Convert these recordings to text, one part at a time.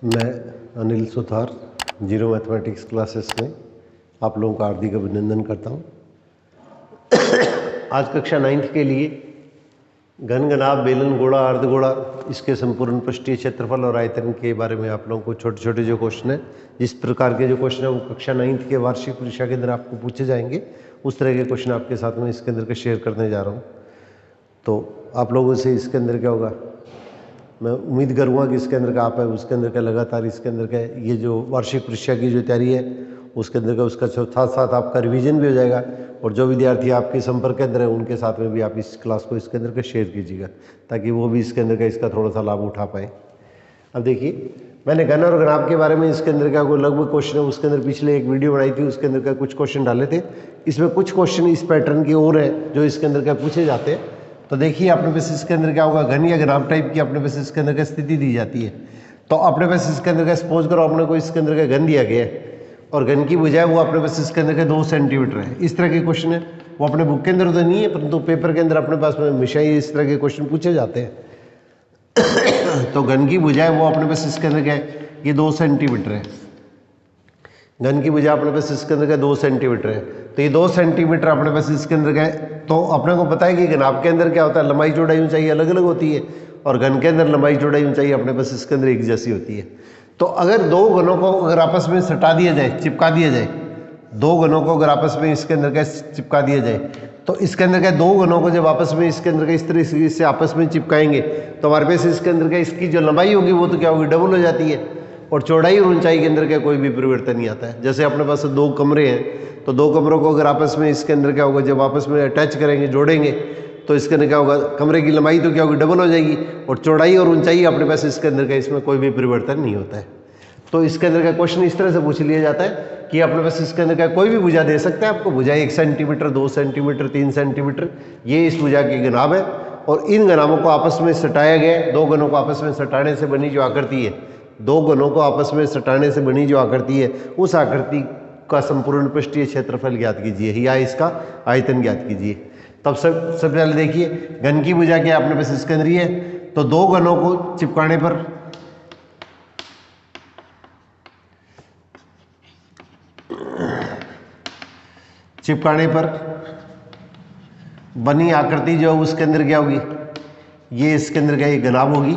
मैं Anil Suthar zero mathematics classes में आप लोगों का हार्दिक अभिनंदन करता हूं। आज कक्षा 9th के लिए घन, घनाभ, बेलन, गोला, अर्धगोला, इसके संपूर्ण पृष्ठीय क्षेत्रफल और आयतन के बारे में आप लोगों को छोटे छोटे जो क्वेश्चन है, जिस प्रकार के जो क्वेश्चन है वो कक्षा 9th के वार्षिक परीक्षा के अंदर आपको पूछे जाएंगे, उस तरह के क्वेश्चन आपके साथ में इसके अंदर के शेयर करने जा रहा हूँ। तो आप लोगों से इसके अंदर क्या होगा, मैं उम्मीद करूँगा कि इसके अंदर का आप है उसके अंदर का लगातार इसके अंदर का ये जो वार्षिक परीक्षा की जो तैयारी है उसके अंदर का उसका साथ साथ आपका रिवीजन भी हो जाएगा, और जो विद्यार्थी आपके संपर्क के अंदर है उनके साथ में भी आप इस क्लास को इसके अंदर का शेयर कीजिएगा, ताकि वो भी इसके अंदर का इसका थोड़ा सा लाभ उठा पाए। अब देखिए, मैंने घन और घनाभ के बारे में इसके अंदर का कोई लगभग क्वेश्चन है उसके अंदर पिछले एक वीडियो बनाई थी, उसके अंदर का कुछ क्वेश्चन डाले थे। इसमें कुछ क्वेश्चन इस पैटर्न की ओर है जो इसके अंदर का पूछे जाते हैं। तो देखिए, अपने पास इसके अंदर क्या होगा, घन या घनाभ टाइप की अपने पास इसके अंदर का स्थिति दी जाती है। तो अपने पास इसके अंदर का सपोज करो अपने को इसके अंदर का घन दिया गया है और घन की भुजा वो अपने पास इसके अंदर का 2 सेंटीमीटर है। इस तरह के क्वेश्चन है, वो अपने बुक के अंदर तो नहीं है, परंतु पेपर के अंदर अपने पास में हमेशा ही इस तरह के क्वेश्चन पूछे जाते हैं। तो घन की भुजा है वो अपने पास इसके अंदर क्या है, ये 2 सेंटीमीटर है। घन की भुजा अपने पास इसके अंदर का 2 सेंटीमीटर है। तो ये 2 सेंटीमीटर अपने पास इसके अंदर का है। तो अपने को पता है कि घनाभ के अंदर क्या होता है, लंबाई चौड़ाई ऊंचाई अलग अलग होती है, और घन के अंदर लंबाई चौड़ाई ऊंचाई अपने पास इसके अंदर एक जैसी होती है। तो अगर दो घनों को अगर आपस में सटा दिया जाए, चिपका दिया जाए, दो घनों को अगर आपस में इसके अंदर का चिपका दिया जाए, तो इसके अंदर का दो घनों को जब आपस में इसके अंदर का इस तरह से आपस में चिपकाएंगे तो हमारे पास इसके अंदर का इसकी जो लंबाई होगी वो तो क्या होगी, डबल हो जाती है, और चौड़ाई और ऊंचाई के अंदर का कोई भी परिवर्तन नहीं आता है। जैसे अपने पास 2 कमरे हैं, तो 2 कमरों को अगर आपस में इसके अंदर क्या होगा, जब आपस में अटैच करेंगे, जोड़ेंगे, तो इसके अंदर क्या होगा, कमरे की लंबाई तो क्या होगी, डबल हो जाएगी, और चौड़ाई और ऊंचाई अपने पास इसके अंदर का इसमें कोई भी परिवर्तन नहीं होता है। तो इसके अंदर का क्वेश्चन इस तरह से पूछ लिया जाता है कि अपने पास इसके अंदर का कोई भी भुजा दे सकता है आपको, भुजा 1 सेंटीमीटर, 2 सेंटीमीटर, 3 सेंटीमीटर, ये इस भुजा की घनाभ है, और इन घनाभों को आपस में सटाया गया है। 2 घनों को आपस में सटाने से बनी जो आकृति है, 2 घनों को आपस में सटाने से बनी जो आकृति है, उस आकृति का संपूर्ण पृष्ठीय क्षेत्रफल ज्ञात कीजिए या इसका आयतन ज्ञात कीजिए। तब सबसे पहले देखिए, घन की भुजा क्या अपने पास इसके अंदर ही है, तो 2 घनों को चिपकाने पर बनी आकृति जो है उसके अंदर क्या होगी, ये इसके अंदर क्या, ये घनाभ होगी।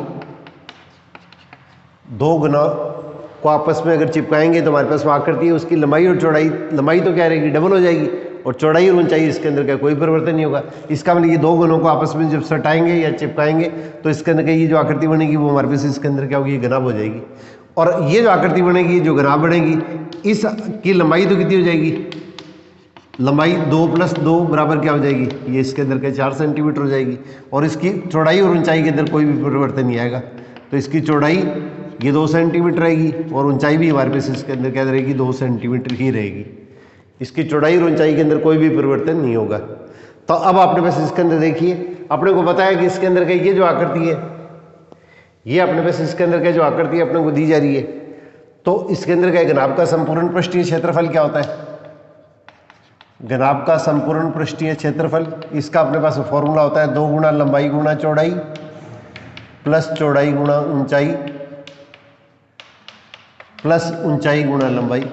2 घनों को आपस में अगर चिपकाएंगे तो हमारे पास आकृति है, उसकी लंबाई और चौड़ाई, लंबाई तो क्या रहेगी, डबल हो जाएगी, और चौड़ाई और ऊंचाई इसके अंदर का कोई परिवर्तन नहीं होगा। इसका मतलब ये 2 घनों को आपस में जब सटाएंगे या चिपकाएंगे तो इसके अंदर का ये जो आकृति बनेगी वो हमारे पास इसके अंदर क्या होगी, घनाभ हो जाएगी। और ये जो आकृति बनेगी, जो घनाभ बनेगी, इसकी लंबाई तो कितनी हो जाएगी, लंबाई 2 + 2 बराबर क्या हो जाएगी, ये इसके अंदर का 4 सेंटीमीटर हो जाएगी, और इसकी चौड़ाई और ऊंचाई के अंदर कोई भी परिवर्तन नहीं आएगा। तो इसकी चौड़ाई ये 2 सेंटीमीटर रहेगी, और ऊंचाई भी हमारे पास इसके अंदर क्या रहेगी, 2 सेंटीमीटर ही रहेगी। इसकी चौड़ाई और ऊंचाई के अंदर कोई भी परिवर्तन नहीं होगा। तो अब अपने पास इसके अंदर देखिए, अपने को बताया कि इसके अंदर का ये जो आकृति है, ये अपने पास इसके अंदर का जो आकृति अपने को दी जा रही है, तो इसके अंदर का घनाभ का संपूर्ण पृष्ठीय क्षेत्रफल क्या होता है, घनाभ का संपूर्ण पृष्ठीय क्षेत्रफल, इसका अपने पास फॉर्मूला होता है 2 गुणा लंबाई गुणा चौड़ाई प्लस चौड़ाई गुणा ऊंचाई प्लस ऊंचाई गुणा लंबाई।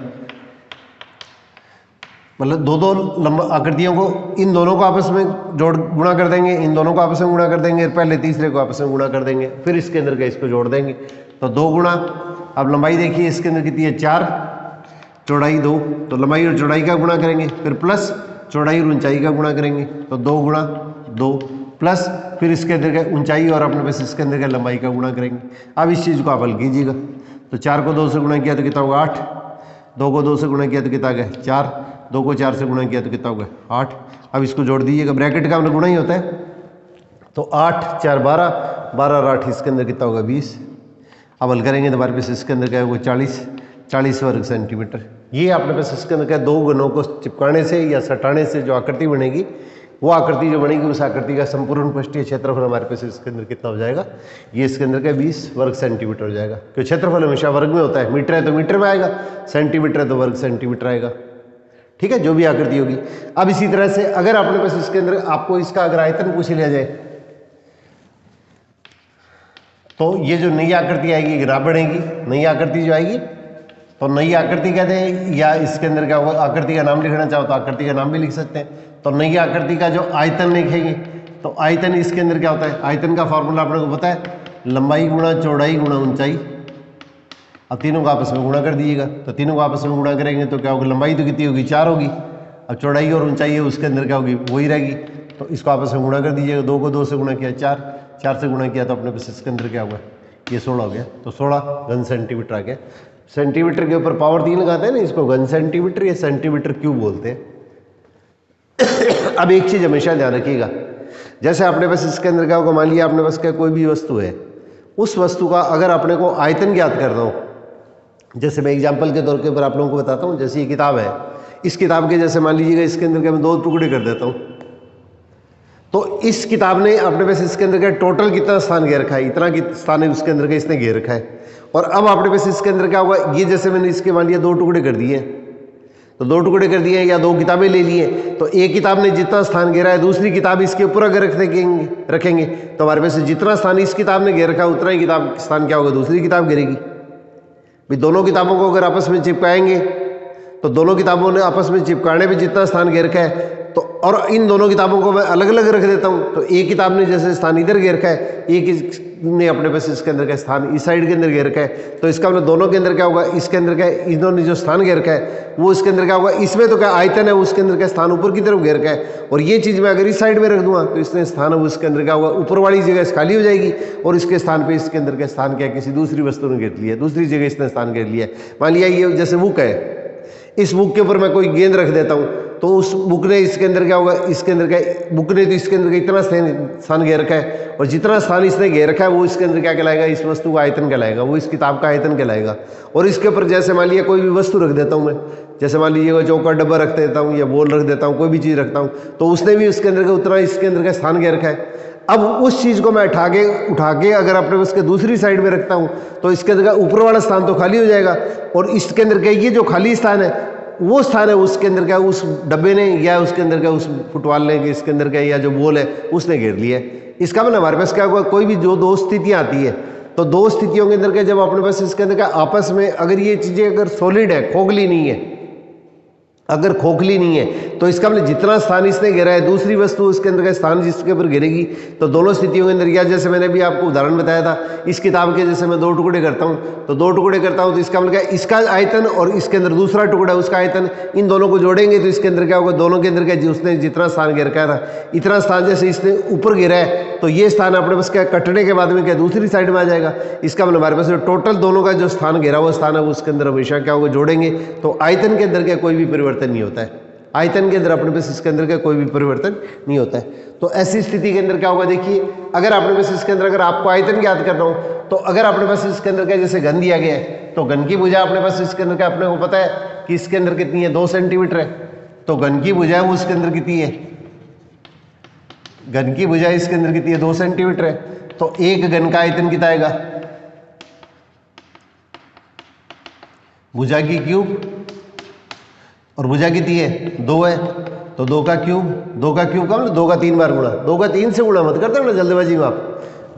मतलब 2 आकृतियों को, इन दोनों को आपस में जोड़ गुणा कर देंगे, इन दोनों को आपस में गुणा कर देंगे, पहले तीसरे को आपस में गुणा कर देंगे, फिर इसके अंदर का इसको जोड़ देंगे। तो 2 गुणा, अब लंबाई देखिए इसके अंदर कितनी है, 4, चौड़ाई 2, तो लंबाई और चौड़ाई का गुणा करेंगे, फिर प्लस चौड़ाई और ऊंचाई का गुणा करेंगे, तो 2 गुणा 2 प्लस फिर इसके अंदर का ऊंचाई और अपने पास इसके अंदर का लंबाई का गुणा करेंगे। अब इस चीज़ को आप हल कीजिएगा, तो 4 को 2 से गुणा किया तो कितना होगा, 8, 2 को 2 से गुणा किया तो कितना गया, 4, 2 को 4 से गुणा किया तो कितना होगा, 8। अब इसको जोड़ दीजिएगा, ब्रैकेट का गुणा ही होता है, तो 8 4 12, 12 और 8 इसके अंदर कितना होगा, 20। अब हल करेंगे तो हमारे पास इसके अंदर क्या होगा, 40 वर्ग सेंटीमीटर। ये अपने पास इसके अंदर क्या, 2 घनों को चिपकाने से या सटाने से जो आकृति बनेगी, वो आकृति जो बनेगी उस आकृति का संपूर्ण पृष्ठीय क्षेत्रफल हमारे पास इसके अंदर कितना हो जाएगा, ये इसके अंदर का 20 वर्ग सेंटीमीटर हो जाएगा। क्योंकि क्षेत्रफल हमेशा वर्ग में होता है, मीटर है तो मीटर में आएगा, सेंटीमीटर है तो वर्ग सेंटीमीटर आएगा। ठीक है, जो भी आकृति होगी। अब इसी तरह से अगर अपने पास इसके अंदर आपको इसका अगर आयतन पूछ लिया जाए, तो ये जो नई आकृति आएगी ग्राफ बढ़ेगी, नई आकृति जो आएगी तो नई आकृति कहते हैं, या इसके अंदर क्या होगा, आकृति का नाम लिखना चाहो तो आकृति का नाम भी लिख सकते हैं। तो नई आकृति का जो आयतन लिखेंगे तो आयतन इसके अंदर क्या होता है, आयतन का फॉर्मूला अपने को पता है, लंबाई गुणा चौड़ाई गुणा ऊंचाई। अब तीनों को आपस में गुणा कर दीजिएगा, तो तीनों को आपस में गुणा करेंगे तो क्या होगा, लंबाई तो कितनी होगी 4 होगी, अब चौड़ाई और ऊंचाई है उसके अंदर क्या होगी, वही रहेगी। तो इसको आपस में गुणा कर दीजिएगा, 2 को 2 से गुणा किया 4, 4 से गुणा किया तो अपने पास इसके अंदर क्या हुआ, ये 16 हो गया। तो 16 घन सेंटीमीटर आ गया। सेंटीमीटर के ऊपर पावर 3 लगाते हैं ना, इसको घन सेंटीमीटर या सेंटीमीटर क्यूब बोलते हैं। अब एक चीज़ हमेशा ध्यान रखिएगा, जैसे आपने बस इसके अंदर क्या होगा, मान लिया आपने बस क्या कोई भी वस्तु है, उस वस्तु का अगर अपने को आयतन ज्ञात करना हो, जैसे मैं एग्जाम्पल के तौर के ऊपर आप लोगों को बताता हूँ, जैसे ये किताब है, इस किताब के जैसे मान लीजिएगा इसके अंदर क्या मैं 2 टुकड़े कर देता हूँ, तो इस किताब ने अपने पास इसके अंदर क्या टोटल कितना स्थान घेर रखा है, इतना स्थान है उसके अंदर का इसने घेर रखा है। और अब आपने पास इसके अंदर क्या होगा, ये जैसे मैंने इसके मान लिया 2 टुकड़े कर दिए, तो 2 टुकड़े कर दिए या 2 किताबें ले लिए, तो एक किताब ने जितना स्थान घेरा है दूसरी किताब इसके ऊपर अगर रखेंगे तो हमारे पास जितना स्थान इस किताब ने घेर रखा है उतना ही किताब स्थान क्या होगा, दूसरी किताब घेरेगी। भाई दोनों किताबों को अगर आपस में चिपकाएंगे तो दोनों किताबों ने आपस में चिपकाने पे जितना स्थान घेर रखा है, तो और इन दोनों किताबों को मैं अलग अलग रख देता हूँ, तो एक किताब ने जैसे स्थान इधर घेर रखा है, एक ने अपने पास इसके अंदर का स्थान इस साइड के अंदर घेर रखा है, तो इसका मतलब दोनों के अंदर क्या होगा, इसके अंदर क्या इन्होंने जो स्थान घेर रखा है वो इसके अंदर क्या होगा, इसमें तो क्या आयतन है उसके अंदर का स्थान ऊपर की तरफ घेर रखा है, और ये चीज़ मैं अगर इस साइड में रख दूंगा तो इसने स्थान उसके अंदर क्या होगा, ऊपर वाली जगह खाली हो जाएगी और इसके स्थान पर इसके अंदर का स्थान क्या किसी दूसरी वस्तु ने घेर लिया, दूसरी जगह इसने स्थान घेर लिया। मान लिया ये जैसे बुक है, इस बुक के ऊपर मैं कोई गेंद रख देता हूँ, तो उस बुक ने इसके अंदर क्या होगा, इसके अंदर क्या बुक ने तो इसके अंदर इतना स्थान घेर रखा है, और जितना स्थान इसने घेर रखा है वो इसके अंदर क्या कहलाएगा, इस वस्तु का आयतन कहलाएगा, वो इस किताब का आयतन कहलाएगा। और इसके ऊपर जैसे मान लिया कोई भी वस्तु रख देता हूँ मैं, जैसे मान लीजिए कोई चौका डब्बा रख देता हूँ या बॉल रख देता हूँ, कोई भी चीज़ रखता हूँ, तो उसने भी उसके अंदर का उतना इसके अंदर का स्थान घेर रखा है। अब उस चीज़ को मैं उठा के अगर अपने उसके दूसरी साइड में रखता हूँ तो इसके अंदर का ऊपर वाला स्थान तो खाली हो जाएगा, और इसके अंदर का ये जो खाली स्थान है वो स्थान है उसके अंदर क्या उस डब्बे ने या उसके अंदर क्या उस फुटबॉल ने इसके अंदर क्या या जो बॉल है उसने घेर लिया है। इसका मतलब हमारे पास क्या होगा, कोई भी जो 2 स्थितियाँ आती है तो 2 स्थितियों के अंदर क्या जब अपने पास इसके अंदर क्या आपस में अगर ये चीज़ें अगर सॉलिड है, खोखली नहीं है, अगर खोखली नहीं है तो इसका मतलब जितना स्थान इसने घेरा है दूसरी वस्तु उसके अंदर का स्थान जिसके ऊपर घेरेगी, तो दोनों स्थितियों के अंदर, या जैसे मैंने भी आपको उदाहरण बताया था इस किताब के, जैसे मैं 2 टुकड़े करता हूँ तो 2 टुकड़े करता हूँ तो इसका मतलब क्या इसका आयतन और इसके अंदर दूसरा टुकड़ा उसका आयतन, इन दोनों को जोड़ेंगे तो इसके अंदर क्या होगा, दोनों के अंदर क्या उसने जितना स्थान घेर रखा था इतना स्थान जैसे इसने ऊपर घेरा है तो ये स्थान अपने पास क्या कटने के बाद में क्या दूसरी साइड में आ जाएगा। इसका मतलब हमारे पास टोटल दोनों का जो स्थान घेरा हुआ स्थान है उसके अंदर हमेशा क्या होगा, जोड़ेंगे तो आयतन के अंदर क्या कोई भी परिवर्तन नहीं होता है, आयतन के अंदर अपने पास इसके अंदर का कोई भी परिवर्तन नहीं होता है। तो ऐसी स्थिति के अंदर क्या होगा, देखिए अगर अपने पास इसके अंदर अगर आपको आयतन ज्ञात करना हो तो अगर अपने पास इसके अंदर का जैसे घन दिया गया है तो घन की भुजा अपने पास इसके अंदर का अपने को पता है कि इसके अंदर कितनी है, 2 सेंटीमीटर है, तो घन की भुजा है वो इसके अंदर कितनी है, घन की भुजा इसके अंदर कितनी है, 2 सेंटीमीटर है, तो एक घन का आयतन कितना आएगा, भुजा की क्यूब, और भुजा कितनी है 2 है, तो 2 का क्यूब, 2 का क्यूब का मतलब 2 का 3 बार गुणा, 2 का 3 से गुणा मत करते हो ना जल्दबाजी में आप,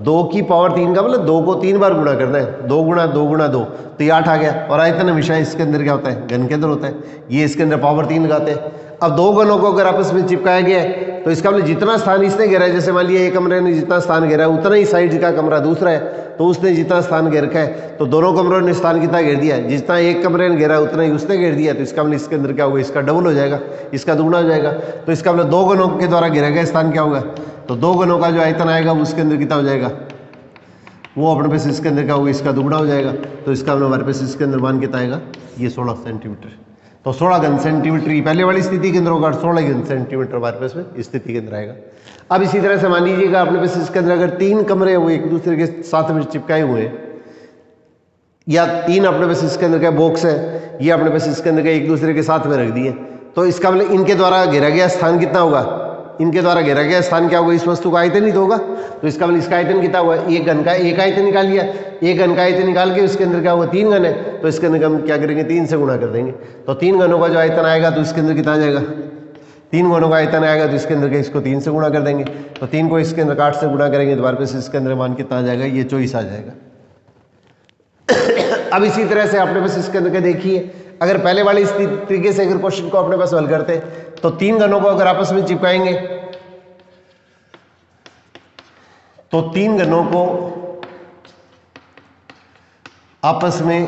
2 की पावर 3 का मतलब 2 को 3 बार गुणा करना है, 2 गुणा 2 गुणा 2 तो ये 8 आ गया। और आयतन हमेशा इसके अंदर क्या होता है, घन के अंदर होता है, ये इसके अंदर पावर 3 लगाते हैं। अब 2 घनों को अगर आपस में चिपकाया गया है तो इसका मतलब जितना स्थान इसने घेरा है, जैसे मान लिया एक कमरे ने जितना स्थान घेरा है उतना ही साइड का कमरा दूसरा है, तो उसने जितना स्थान घेर रखा है तो दोनों कमरों ने स्थान कितना घेर दिया, जितना एक कमरे ने घेरा उतना ही उसने घेर दिया, तो इसका मतलब इसके अंदर क्या होगा, इसका डबल हो जाएगा, इसका दुगुना हो जाएगा। तो इसका मतलब 2 घनों के द्वारा घेरा गया स्थान क्या होगा, तो 2 घनों का जो आयतन आएगा उसके अंदर कितना हो जाएगा, वो अपने पास इसके अंदर क्या होगा, इसका दुगुना हो जाएगा। तो इसका मतलब हमारे पास इसके अंदर मान कितना आएगा, ये 16 सेंटीमीटर। तो 16 घन सेंटीमीटर की पहले वाली स्थिति के अंदर होगा, 16 घन सेंटीमीटर हमारे पास में स्थिति के अंदर आएगा। अब इसी तरह से मान लीजिएगा अपने पास इसके अंदर अगर 3 कमरे हुए एक दूसरे के साथ में चिपकाए हुए हैं, या 3 अपने पास इसके अंदर का बॉक्स है, ये अपने पास इसके अंदर का एक दूसरे के साथ में रख दिए, तो इसका मतलब इनके द्वारा घेरा गया स्थान कितना होगा, इनके द्वारा घेरा गया स्थान क्या होगा, इस वस्तु का आयतन ही तो होगा। तो इसका मतलब इसका आयतन कितना हुआ, एक घन का एक आयतन निकाल लिया, एक घन का आयतन निकाल के उसके अंदर क्या होगा, 3 घन है, तो इसके अंदर हम क्या करेंगे, 3 से गुणा कर देंगे, तो 3 घनों का जो आयतन आएगा तो इसके अंदर कितना आ जाएगा, 3 गुणों का आयतन आएगा तो इसके अंदर का इसको 3 से गुणा कर देंगे, तो 3 को इसके अंदर 8 से गुणा करेंगे तो वापस इसके अंदर मान कितना आ जाएगा, ये 24 आ जाएगा। अब इसी तरह से अपने पास इसके अंदर के देखिए, अगर पहले वाले इस तरीके से अगर क्वेश्चन को अपने पास हल करते हैं तो 3 घनों को अगर आपस में चिपकाएंगे तो 3 घनों को आपस में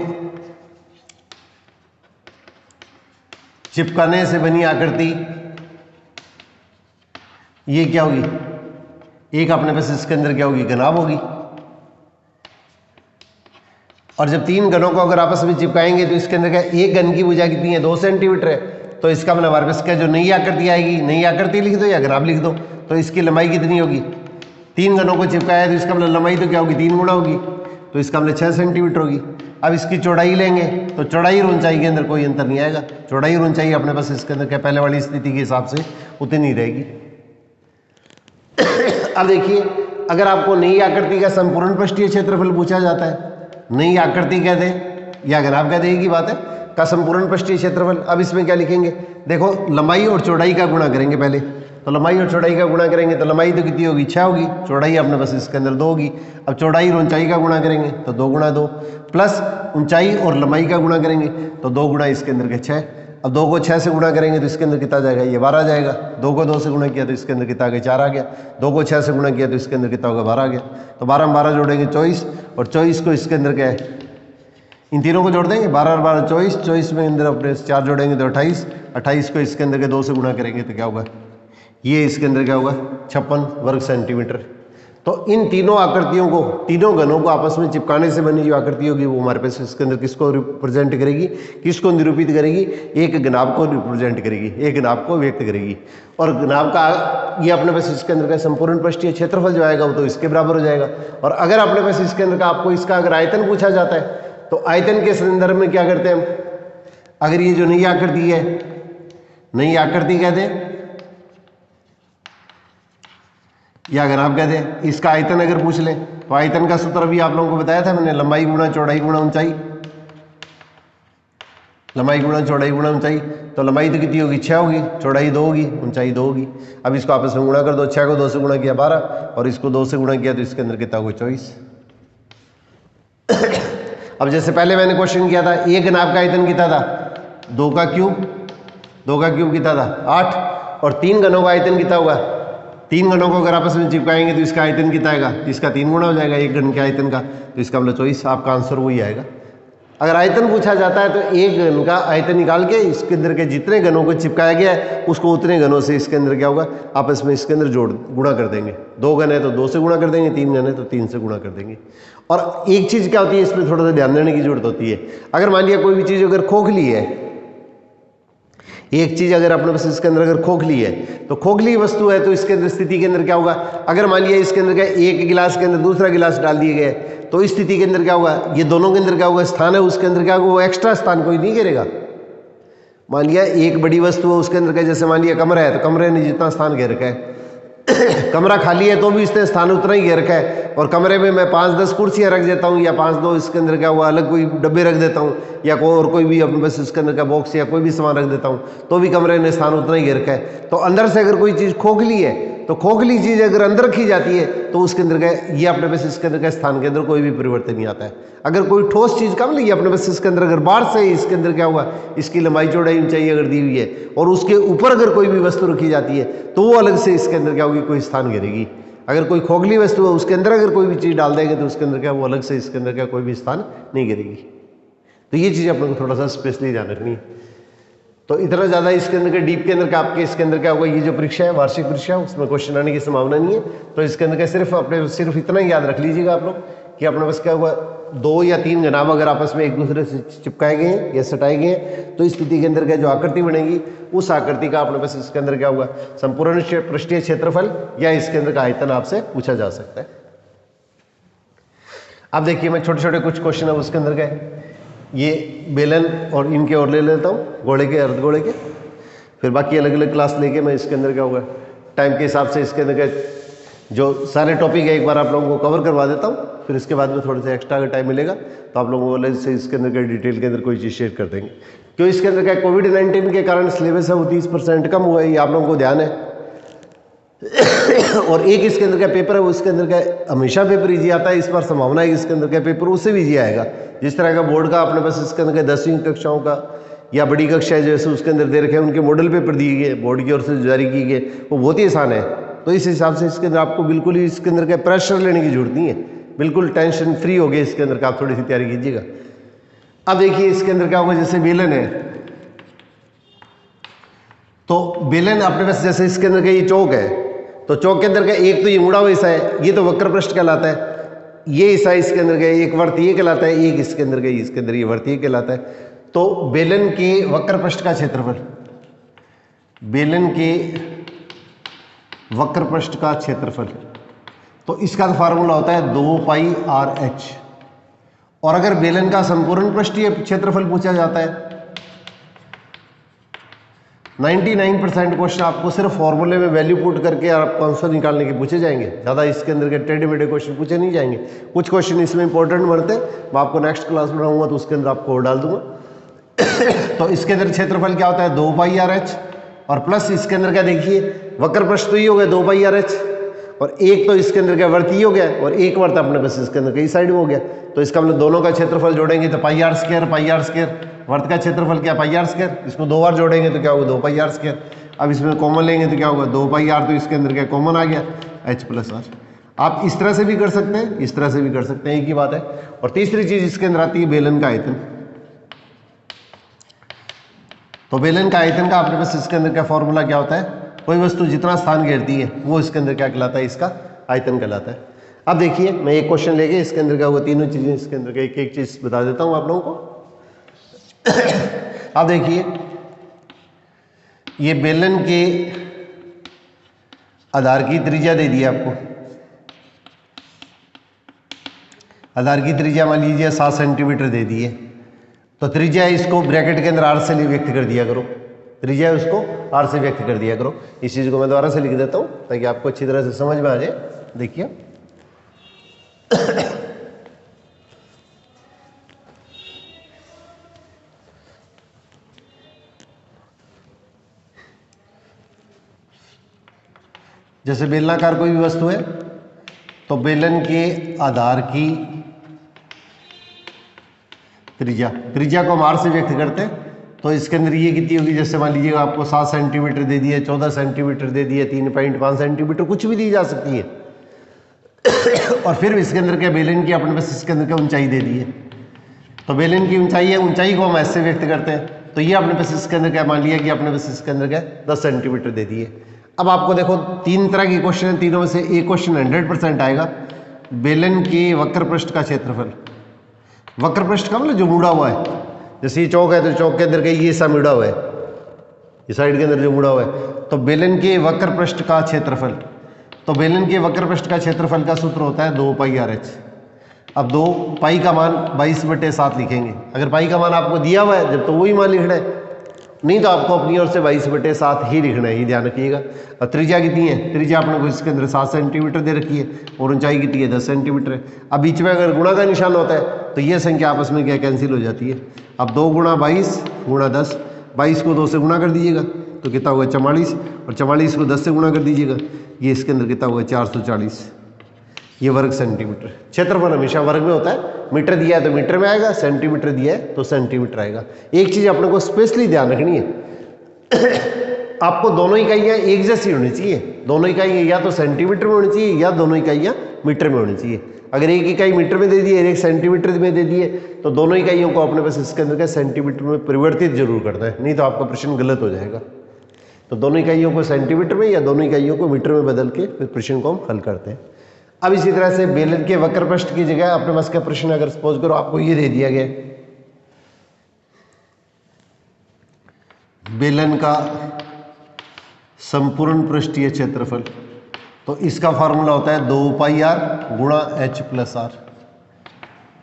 चिपकाने से बनी आकृति ये क्या होगी, एक अपने पास इसके अंदर क्या होगी, घनाभ होगी। और जब 3 घनों को अगर आपस में चिपकाएंगे तो इसके अंदर क्या, एक घन की भुजा कितनी है, 2 सेंटीमीटर है, तो इसका मतलब हमारे पास क्या जो नई आकृति आएगी, नई आकृति लिख दो या घनाभ लिख दो, तो इसकी लंबाई कितनी होगी, 3 घनों को चिपकाया है तो इसका मतलब लंबाई तो क्या होगी, 3 गुना होगी, तो इसका मतलब 6 सेंटीमीटर होगी। अब इसकी चौड़ाई लेंगे तो चौड़ाई और ऊंचाई के अंदर कोई अंतर नहीं आएगा, चौड़ाई और ऊंचाई अपने पास इसके अंदर क्या पहले वाली स्थिति के हिसाब से उतनी रहेगी। अब देखिए, अगर आपको नई आकृति का संपूर्ण पृष्ठीय क्षेत्रफल पूछा जाता है, नई आकृति कह दें या घनाभ कह दें, एक ही बात है, का संपूर्ण पृष्ठीय क्षेत्रफल, अब इसमें क्या लिखेंगे, देखो लंबाई और चौड़ाई का गुणा करेंगे पहले, तो लंबाई और चौड़ाई का गुणा करेंगे तो लंबाई तो कितनी होगी, 6 होगी, चौड़ाई अपने पास इसके अंदर 2 होगी। अब चौड़ाई और ऊंचाई का गुणा करेंगे तो 2 गुणा 2 प्लस ऊंचाई और लंबाई का गुणा करेंगे तो 2 गुणा इसके अंदर के 6। अब 2 को 6 से गुणा करेंगे तो इसके अंदर कितना जाएगा, ये 12 जाएगा। 2 को 2 से गुणा किया तो इसके अंदर कितना आ गया, 4 आ गया। 2 को 6 से गुणा किया तो इसके अंदर कितना होगा, 12 आ गया। तो 12 में 12 जोड़ेंगे 24, और 24 को इसके अंदर क्या है, इन तीनों को जोड़ देंगे, 12 और 12 24, 24 में अंदर अपने 4 जोड़ेंगे तो 28, 28 को इसके अंदर के 2 से गुणा करेंगे तो क्या होगा, ये इसके अंदर क्या होगा, 56 वर्ग सेंटीमीटर। तो इन तीनों आकृतियों को, तीनों घनों को आपस में चिपकाने से बनी जो आकृति होगी वो हमारे पास इसके अंदर किसको रिप्रेजेंट करेगी, किसको निरूपित करेगी, एक घनाभ को रिप्रेजेंट करेगी, एक घनाभ को व्यक्त करेगी। और घनाभ का ये अपने पास इसके अंदर का संपूर्ण पृष्ठीय क्षेत्रफल जो आएगा वो तो इसके बराबर हो जाएगा। और अगर अपने पास इसके अंदर का आपको इसका अगर आयतन पूछा जाता है तो आयतन के संदर्भ में क्या करते हैं हम, अगर ये जो नई आकृति है, नई आकृति कहते हैं या घनाभ कहते हैं, इसका आयतन अगर पूछ लें तो आयतन का सूत्र भी आप लोगों को बताया था मैंने, लंबाई गुणा चौड़ाई गुणा ऊंचाई, लंबाई गुणा चौड़ाई गुणा ऊंचाई। तो लंबाई तो कितनी होगी, 6 होगी, चौड़ाई 2 होगी, ऊंचाई 2 होगी। अब इसको आपस में गुणा कर दो, 6 को 2 से गुणा किया 12 और इसको 2 से गुणा किया तो इसके अंदर कितना होगा, 24। अब जैसे पहले मैंने क्वेश्चन किया था, एक घनाभ का आयतन कितना था, 2 का क्यूब, 2 का क्यूब कितना था 8, और 3 घनों का आयतन कितना होगा, 3 घनों को अगर आपस में चिपकाएंगे तो इसका आयतन कितना आएगा, इसका 3 गुना हो जाएगा एक घन के आयतन का, तो इसका मतलब 24। आपका आंसर वही आएगा। अगर आयतन पूछा जाता है तो एक घन का आयतन निकाल के इसके अंदर के जितने घनों को चिपकाया गया है उसको उतने घनों से इसके अंदर क्या होगा, आपस में इसके अंदर जोड़ गुणा कर देंगे। 2 घन है तो 2 से गुणा कर देंगे, 3 घन है तो 3 से गुणा कर देंगे। और एक चीज़ क्या होती है, इसमें थोड़ा सा ध्यान देने की जरूरत होती है। अगर मान लिया कोई भी चीज़ अगर खोखली है, एक चीज अगर अपने पास इसके अंदर अगर खोखली है तो खोखली वस्तु है तो इसके अंदर स्थिति के अंदर क्या होगा, अगर मान लिया इसके अंदर क्या एक गिलास के अंदर दूसरा गिलास डाल दिए गए तो इस स्थिति के अंदर क्या होगा, ये दोनों के अंदर क्या होगा, स्थान है उसके अंदर क्या होगा, वो एक्स्ट्रा स्थान कोई नहीं घेरेगा। मान लिया एक बड़ी वस्तु है उसके अंदर क्या, जैसे मान लिया कमरा है तो कमरे ने जितना स्थान घेर रखा है, कमरा खाली है तो भी इसने स्थान उतना ही घेर रखा है। और कमरे में मैं 5-10 कुर्सियां रख देता हूँ या 5-2 इसके अंदर क्या हुआ अलग कोई डब्बे रख देता हूँ या और कोई भी अपने बस इसके अंदर का बॉक्स या कोई भी सामान रख देता हूँ तो भी कमरे ने स्थान उतना ही घेर रखा है। तो अंदर से अगर कोई चीज़ खोखली है तो खोखली चीज़ अगर अंदर रखी जाती है तो उसके अंदर का ये अपने पास इसके अंदर का स्थान के अंदर कोई भी परिवर्तन नहीं आता है। अगर कोई ठोस चीज़ कम ली अपने पास इसके अंदर अगर बाहर से इसके अंदर क्या हुआ, इसकी लंबाई चौड़ाई ऊंचाई अगर दी हुई है और उसके ऊपर अगर कोई भी वस्तु रखी जाती है तो वो अलग से इसके अंदर क्या होगी, कोई स्थान घेरेगी। अगर कोई खोखली वस्तु है उसके अंदर अगर कोई भी चीज़ डाल देंगे तो उसके अंदर क्या वो अलग से इसके अंदर क्या कोई भी स्थान नहीं घेरेगी। तो ये चीज़ अपने को थोड़ा सा स्पेशली ध्यान रखनी है। तो इतना ज़्यादा इसके अंदर के डीप के अंदर का आपके इसके अंदर क्या होगा, ये जो परीक्षा है वार्षिक परीक्षा है उसमें क्वेश्चन आने की संभावना नहीं है। तो इसके अंदर का सिर्फ इतना ही याद रख लीजिएगा आप लोग कि अपने पास क्या हुआ, 2 या 3 घनाभ अगर आपस में एक दूसरे से चिपकाए गए हैं या सटाए गए हैं तो इस स्थिति के अंदर क्या जो आकृति बनेगी उस आकृति का अपने पास इसके अंदर क्या हुआ, संपूर्ण पृष्ठीय क्षेत्रफल या इसके अंदर का आयतन आपसे पूछा जा सकता है। अब देखिए मैं छोटे छोटे कुछ क्वेश्चन है उसके अंदर गए, ये बेलन और इनके और ले लेता हूँ, गोले के अर्धगोले के, फिर बाकी अलग अलग क्लास लेके मैं इसके अंदर क्या होगा टाइम के हिसाब से इसके अंदर के जो सारे टॉपिक है एक बार आप लोगों को कवर करवा देता हूँ। फिर इसके बाद में थोड़ा सा एक्स्ट्रा अगर टाइम मिलेगा तो आप लोगों को से इसके अंदर का डिटेल के अंदर कोई चीज़ शेयर कर देंगे। क्यों इसके अंदर क्या कोविड-19 के कारण सिलेबस है वो 30% कम हुआ है, ये आप लोगों को ध्यान है। और एक इसके अंदर का पेपर है वो इसके अंदर का हमेशा पेपर ईजी आता है, इस बार संभावना है इसके अंदर का पेपर उससे भी ईजी आएगा। जिस तरह का बोर्ड का अपने पास इसके अंदर का 10वीं कक्षाओं का या बड़ी कक्षा जैसे उसके अंदर दे रखे हैं, उनके मॉडल पेपर दिए गए बोर्ड की ओर से जारी किए गए, वो बहुत ही आसान है। तो इस हिसाब से इसके अंदर आपको बिल्कुल ही इसके अंदर का प्रेशर लेने की जरूरत नहीं है, बिल्कुल टेंशन फ्री हो गए इसके अंदर का आप थोड़ी सी तैयारी कीजिएगा। अब देखिए इसके अंदर क्या होगा, जैसे बेलन है तो बेलन अपने पास जैसे इसके अंदर का ये चौक है तो चौक के अंदर का एक तो ये मुड़ा हुआ हिस्सा है, ये तो वक्र पृष्ठ कहलाता है। ये हिस्सा इसके अंदर का एक वर्तीय कहलाता है, एक इसके अंदर का इसके अंदर ये वर्तीय कहलाता है। तो बेलन के वक्र पृष्ठ का क्षेत्रफल, बेलन के वक्र पृष्ठ का क्षेत्रफल, तो इसका फार्मूला होता है 2πr(h). और अगर बेलन का संपूर्ण पृष्ठीय क्षेत्रफल पूछा जाता है 99% क्वेश्चन आपको सिर्फ फॉर्मूले में वैल्यू पुट करके आपको आंसर निकालने के पूछे जाएंगे, ज़्यादा इसके अंदर के टेढ़े मेढ़े क्वेश्चन पूछे नहीं जाएंगे। कुछ क्वेश्चन इसमें इंपॉर्टेंट बनते हैं, मैं आपको नेक्स्ट क्लास में बनाऊंगा तो उसके अंदर आपको और डाल दूंगा। तो इसके अंदर क्षेत्रफल क्या होता है 2πr(h) और प्लस इसके अंदर क्या देखिए वक्र पृष्ठ तो ये हो गया 2πr(h) और एक तो इसके अंदर क्या वर्त ये हो गया और एक वर्त अपने पास इसके अंदर कई साइड में हो गया। तो इसका मतलब दोनों का क्षेत्रफल जोड़ेंगे तो πr², वर्त का क्षेत्रफल क्या πr², इसको दो बार जोड़ेंगे तो क्या होगा 2πr²। अब इसमें कॉमन लेंगे तो क्या होगा 2πr, तो इसके अंदर क्या कॉमन आ गया h+r। आप इस तरह से भी कर सकते हैं, इस तरह से भी कर सकते हैं, एक ही बात है। और तीसरी चीज इसके अंदर आती है बेलन का आयतन। तो बेलन का आयतन का अपने पास इसके अंदर क्या फॉर्मूला क्या होता है, कोई वस्तु जितना स्थान घेरती है वो इसके अंदर क्या कहलाता है, इसका आयतन कहलाता है। अब देखिए मैं एक क्वेश्चन लेके इसके अंदर क्या होगा तीनों चीजें इसके अंदर का एक एक चीज बता देता हूं आप लोगों को। अब देखिए ये बेलन के आधार की त्रिज्या दे दी आपको, आधार की त्रिज्या मान लीजिए 7 सेंटीमीटर दे दी है। तो त्रिज्या इसको ब्रैकेट के अंदर r से व्यक्त कर दिया करो, त्रिज्या उसको r से व्यक्त कर दिया करो। इस चीज को मैं दोबारा से लिख देता हूं ताकि आपको अच्छी तरह से समझ में आ जाए। देखिए जैसे बेलनाकार कोई भी वस्तु है तो बेलन के आधार की त्रिज्या को हम r से व्यक्त करते हैं। तो इसके अंदर ये कितनी होगी, जैसे मान लीजिएगा आपको 7 सेंटीमीटर दे दिए, 14 सेंटीमीटर दे दिए, 3.5 सेंटीमीटर, कुछ भी दी जा सकती है। और फिर इसके अंदर क्या बेलन की अपने पास इसके अंदर क्या ऊंचाई दे दी है। तो बेलन की ऊंचाई है, ऊंचाई को हम ऐसे व्यक्त करते हैं। तो ये अपने पास इसके अंदर क्या मान लिया कि अपने पास इसके अंदर क्या 10 सेंटीमीटर दे दिए। अब आपको देखो तीन तरह के क्वेश्चन है, तीनों में से एक क्वेश्चन 100% आएगा, बेलन के वक्र पृष्ठ का क्षेत्रफल। वक्र पृष्ठ का मतलब जो मुड़ा हुआ है, जैसे ये चौक है तो चौक के अंदर का ये हिस्सा मुड़ा हुआ है, ये साइड के अंदर जो मुड़ा हुआ है। तो बेलन के वक्र पृष्ठ का क्षेत्रफल, तो बेलन के वक्र पृष्ठ का क्षेत्रफल का सूत्र होता है 2πr(h). अब 2 पाई का मान 22/7 लिखेंगे। अगर पाई का मान आपको दिया हुआ है जब तो वही मान लिखना है, नहीं तो आपको अपनी ओर से 22/7 ही लिखना है, ये ध्यान रखिएगा। और त्रिज्या कितनी है, त्रिज्या अपने को इसके अंदर 7 सेंटीमीटर दे रखी है और ऊंचाई कितनी है 10 सेंटीमीटर है। अब बीच में अगर गुणा का निशान होता है तो ये संख्या आपस में क्या कैंसिल हो जाती है। अब 2 × 22 × 10, 22 को 2 से गुणा कर दीजिएगा तो कितना होगा 44, और 44 को 10 से गुणा कर दीजिएगा, ये इसके अंदर कितना होगा 440, ये वर्ग सेंटीमीटर। क्षेत्रफल हमेशा वर्ग में होता है, मीटर दिया है तो मीटर में आएगा, सेंटीमीटर दिया है तो सेंटीमीटर आएगा। एक चीज अपने को स्पेशली ध्यान रखनी है, आपको दोनों इकाइयां एक जैसी होनी चाहिए। दोनों इकाइयां या तो सेंटीमीटर में होनी चाहिए या दोनों इकाइयां मीटर में होनी चाहिए। अगर एक इकाई मीटर में दे दी है, एक सेंटीमीटर में दे दी है, तो दोनों इकाइयों को अपने पास इसके अंदर का सेंटीमीटर में परिवर्तित जरूर करना है, नहीं तो आपका प्रश्न गलत हो जाएगा। तो दोनों इकाइयों को सेंटीमीटर में या दोनों इकाइयों को मीटर में बदल के फिर प्रश्न को हम हल करते हैं। अब इसी तरह से बेलन के वक्र पृष्ठ की जगह अपने पास का प्रश्न अगर सपोज करो आपको ये दे दिया गया, बेलन का संपूर्ण पृष्ठीय क्षेत्रफल, तो इसका फार्मूला होता है 2πr × h+r।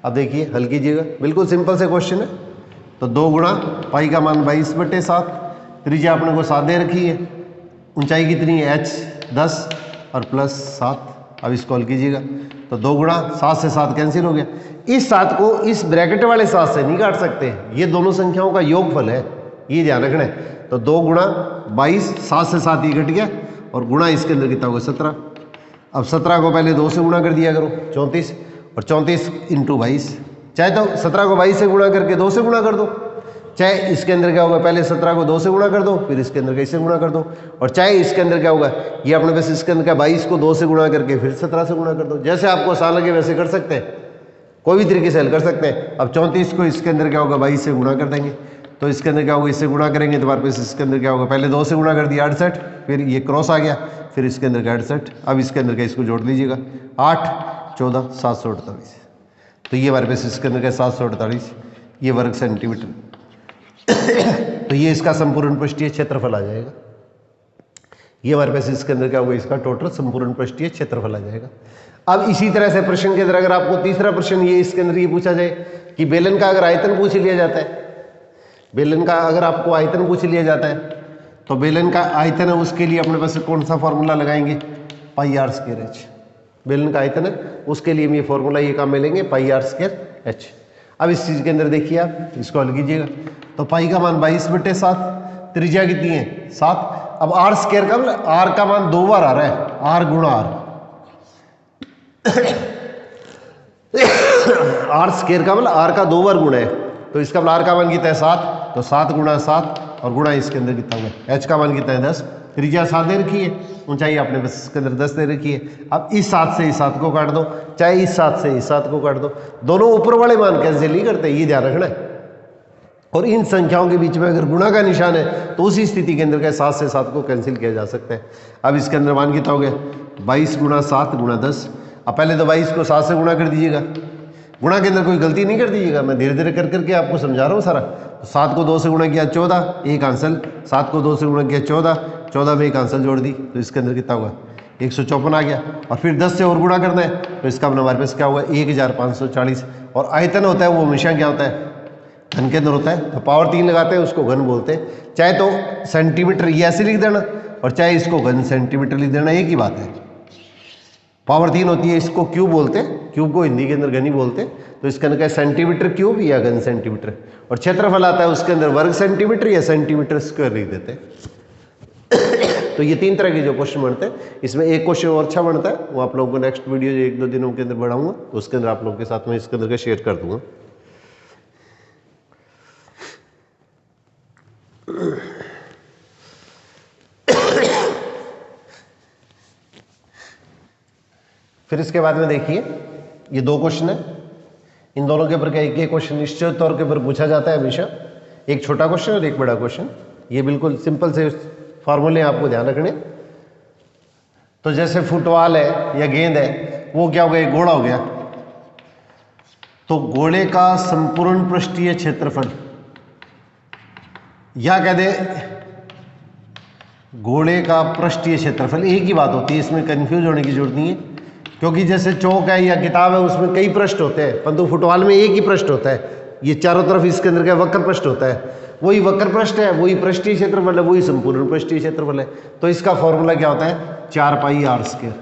अब देखिए हल कीजिएगा, बिल्कुल सिंपल से क्वेश्चन है। तो 2 गुणा पाई का मान 22/7, त्रिज्या अपने को 7 दे रखी है, ऊंचाई कितनी है h 10 और +7 अब इसको हल कीजिएगा तो 2 गुणा 7 से 7 कैंसिल हो गया। इस 7 को इस ब्रैकेट वाले 7 से नहीं काट सकते, ये दोनों संख्याओं का योगफल है, ये ध्यान रखना है। तो 2 गुणा 22, 7 से 7 ये घट गया और गुणा इसके अंदर कितना होगा 17। अब 17 को पहले 2 से गुणा कर दिया करो 34, और 34 इंटू 22, चाहे तो 17 को 22 से गुणा करके 2 से गुणा कर दो, चाहे इसके अंदर क्या होगा पहले 17 को 2 से गुणा कर दो फिर इसके अंदर कैसे गुणा कर दो, और चाहे इसके अंदर क्या होगा ये अपने पास इसके अंदर क्या 22 को 2 से गुणा करके फिर 17 से गुणा कर दो। जैसे आपको आसान लगे वैसे कर सकते हैं, कोई भी तरीके से हल कर सकते हैं। अब 34 को इसके अंदर क्या होगा 22 से गुणा कर देंगे, तो इसके अंदर क्या होगा इससे गुणा करेंगे तो हमारे पास इसके अंदर क्या होगा पहले 2 से गुणा कर दिया 68, फिर ये क्रॉस आ गया, फिर इसके अंदर का 68। अब इसके अंदर का इसको जोड़ लीजिएगा 8 14 748, तो ये हमारे पास इसके अंदर का 748 ये वर्ग सेंटीमीटर तो ये इसका संपूर्ण पृष्ठीय क्षेत्रफल आ जाएगा। ये हमारे पास इसके अंदर क्या होगा इसका टोटल संपूर्ण पृष्ठीय क्षेत्रफल आ जाएगा। अब इसी तरह से प्रश्न के अंदर अगर आपको तीसरा प्रश्न ये इसके अंदर ये पूछा जाए कि बेलन का अगर आयतन पूछ लिया जाता है, बेलन का अगर आपको आयतन पूछ लिया जाता है तो बेलन का आयतन है उसके लिए अपने पास कौन सा फॉर्मूला लगाएंगे πr²h। बेलन का आयतन है उसके लिए हम ये फॉर्मूला ये काम में लेंगे πr²h। अब इस चीज के अंदर देखिए आप इसको हल कीजिएगा तो पाई का मान 22/7, त्रिज्या कितनी है 7। अब r² का मतलब r का मान 2 बार आ रहा है, r गुणा r² का मतलब r का 2 बार गुणा है, तो इसका मतलब r का मान कितना है 7, तो 7 गुणा 7 और गुणा इसके अंदर कितना होगा h का मान कितना है 10, त्रिज्या 7 दे रखी है, ऊंचाई आपने बस इसके अंदर 10 दे रखी है। अब इस 7 से इस 7 को काट दो, चाहे इस 7 से इस 7 को काट दो, दोनों ऊपर वाले मान कैंसिल नहीं करते, ये ध्यान रखना है। और इन संख्याओं के बीच में अगर गुणा का निशान है तो उसी स्थिति के अंदर का 7 से 7 को कैंसिल किया जा सकता है। अब इसके अंदर मान कितना हो गया 22 गुणा 7 गुणा 10। अब पहले तो 22 को 7 से गुणा कर दीजिएगा, गुणा के अंदर कोई गलती नहीं कर दीजिएगा, मैं धीरे धीरे कर करके आपको समझा रहा हूँ सारा। तो 7 को 2 से गुणा किया 14, एक आंसर, 7 को 2 से गुणा किया 14, 14 में एक आंसर जोड़ दी तो इसके अंदर कितना हुआ 154 आ गया। और फिर 10 से और गुणा करना है तो इसका हमारे पास क्या हुआ 1540। और आयतन होता है वो हमेशा क्या होता है घन के अंदर होता है, तो पावर 3 लगाते हैं उसको घन बोलते हैं। चाहे तो सेंटीमीटर ये ऐसे लिख देना और चाहे इसको घन सेंटीमीटर लिख देना, एक ही बात है। पावर 3 होती है, इसको क्यूब बोलते हैं, क्यूब को हिंदी के अंदर घन ही बोलते हैं। तो इसके अंदर क्या सेंटीमीटर क्यूब या घन सेंटीमीटर। और क्षेत्रफल आता है उसके अंदर वर्ग सेंटीमीटर या सेंटीमीटर स्क्वायर लिख देते हैं। तो ये 3 तरह के जो क्वेश्चन बनते हैं, इसमें एक क्वेश्चन और अच्छा बनता है, वो आप लोगों को नेक्स्ट वीडियो 1-2 दिनों के अंदर बढ़ाऊंगा, तो उसके अंदर आप लोगों के साथ में इसके अंदर का शेयर कर दूंगा। फिर इसके बाद में देखिए ये 2 क्वेश्चन है, इन दोनों के ऊपर क्या एक क्वेश्चन निश्चित तौर के ऊपर पूछा जाता है हमेशा, एक छोटा क्वेश्चन और एक बड़ा क्वेश्चन। ये बिल्कुल सिंपल से फॉर्मूले आपको ध्यान रखने। तो जैसे फुटबॉल है या गेंद है वो क्या हो गया गोला हो गया, तो गोले का संपूर्ण पृष्ठीय क्षेत्रफल या कह दे गोले का पृष्ठीय क्षेत्रफल, एक ही बात होती है, इसमें कंफ्यूज होने की जरूरत नहीं है। क्योंकि जैसे चौक है या किताब है उसमें कई पृष्ठ होते हैं, परंतु फुटबॉल में एक ही पृष्ठ होता है, ये चारों तरफ इसके अंदर का वक्र पृष्ठ होता है, वही वक्र पृष्ठ है, वही पृष्ठीय क्षेत्रफल है, वही संपूर्ण पृष्ठीय क्षेत्रफल है। तो इसका फॉर्मूला क्या होता है 4πr²,